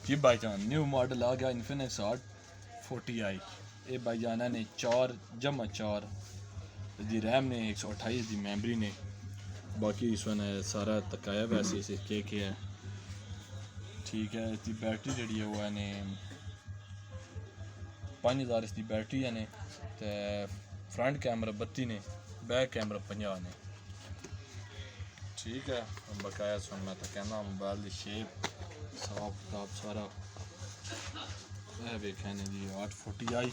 जी भाईजान new model आ गया Infinix hot 40i। ये भाईजाना ने 4x4 दी रैम ने 128 दी मेमोरी ने बाकी इस वन सारा तकाया वैसे इसे के है ठीक है। इसकी बैटरी जी है वो है ने 5000 इसकी बैटरी है ने ते फ्रंट कैमरा 32 ने बैक कैमरा 50 ने ठीक है। बकाया सुन मैं तो कहना मोबाइल की शेप साफ किताब सारा वेखा ने जी 840i।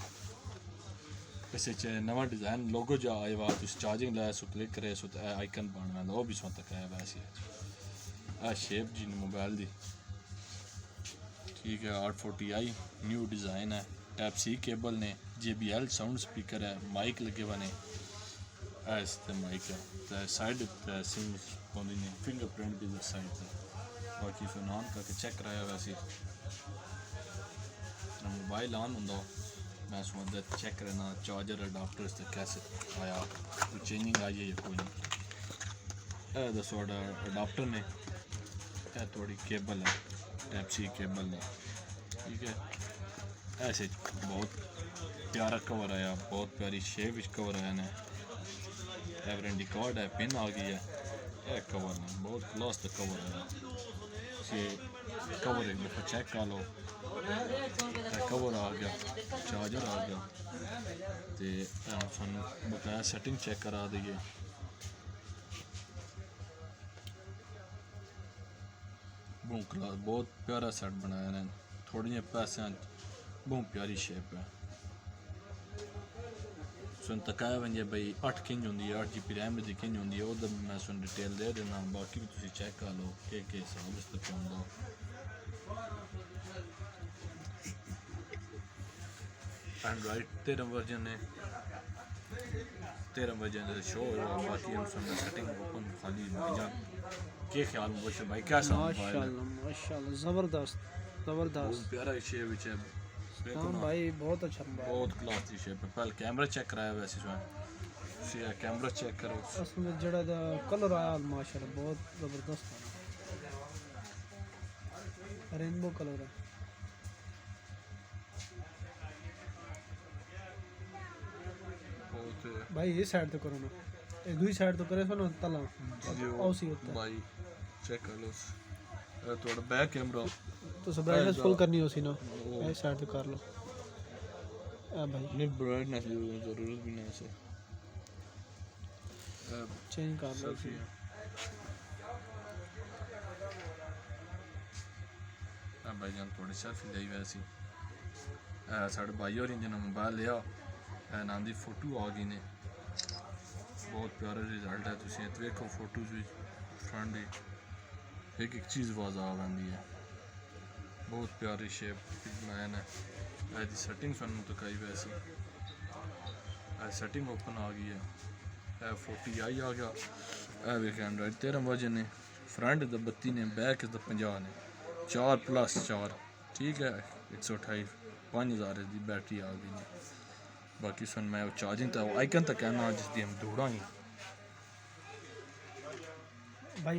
इस नवा डिज़ाइन लोगो जो आए हुआ तुम चार्जिंग लाया सो क्लिक करे सो आइकन बनना वो भी सो तक आया वैसे है शेप जी मोबाइल दी ठीक है। 840i न्यू डिज़ाइन है टाइप सी केबल ने JBL साउंड स्पीकर है माइक लगे हुए ने इस माइक है तो साइड सिम पौधी ने फिंगरप्रिंट भी साइड से बाकी फिर ऑन करके चेक कराया वैसे मोबाइल ऑन होंगे मैं समझदा चेक करना चार्जर अडाप्टर से कैसे आया कोई चेंजिंग आई है या कोई नहीं। दसो अडाप्टर ने थोड़ी केबल है टाइप सी केबल ने ठीक है। ऐसे बहुत प्यारा कवर आया बहुत प्यारी शेप कवर आया ने वारंटी कार्ड है पिन आ गई है कवर ने बहुत क्लास का कवर आया कवर एक दफ़ा चेक कर लो कवर आ गया चार्जर आ गया तो सानू बकाया सेटिंग चेक करा दीजिए क्लास बहुत प्यारा सेट बनाया ने थोड़ी पैसे बहुत प्यारी शेप है सुन तकाया वंजे भाई 8 किंज होंगी 8 GB रैम की किंज होंगी वो मैं सुन डिटेल दे देना बाकी भी तुम चेक कर लो के हिसाब इस तक आंदा एंड्रॉइड 13 वर्जन है 13 वर्जन शो हुआ बाकी हम सुन सेटिंग ओपन खाली के ख्याल मुझे भाई कैसा माशाल्लाह ज़बरदस्त बहुत प्यारा शेप है हाँ भाई बहुत अच्छा बहुत क्लास की शेप है पहले कैमरा चेक कराया वैसे जो कैमरा चेक करो उसमें जड़ा कलर आया माशाल्लाह बहुत ज़बरदस्त है रेनबो कलर है भाई ये साइड तो करो ना ये दूसरी साइड तो करे सो ना तला औसी होता है भाई चेक कर लो थोड़ा बैक कैमरा तो ब्राइटनेस फुल करनी हो सी ना ऐसे साइड पे कर लो भाई नहीं ब्राइटनेस की जरूरत भी नहीं है चेंज कर लो भाई जान थोड़ी सेल्फी ली वैसी साढ़े भाई और जिन्हें मोबाइल लिया नाम की फोटो आ गई ने बहुत प्यारा रिजल्ट है तुम देखो फोटोज भी फ्रंट एक चीज़ वाज आ रही है बहुत प्यारी शेप बनाया ने ऐसी सेटिंग सुनने तो कई वैसी सेटिंग ओपन आ गई है 40i आ गया वेख एंड्रॉइड 13 वर्जन है फ्रंट द 32 ने बैक द 50 ने 4+4 ठीक है 128 5000 की बैटरी आ गई है बाकी सुन मैं चार्जिंग तो आइकन तक कहना जिसकी हम दौड़ा ही भाई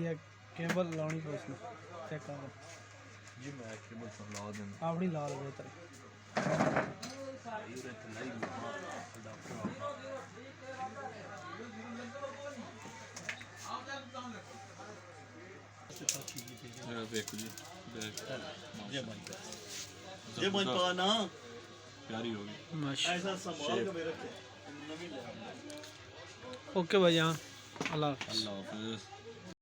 केबल लानी तो उसमें चेक कर जी मैं केबल सब ला देना आपनी ला लो बेहतर देखो जी ये मन पाना प्यारी होगी ऐसा संभाल के मेरे ओके भाई हाँ अल्लाह अल्लाह हाफिज़।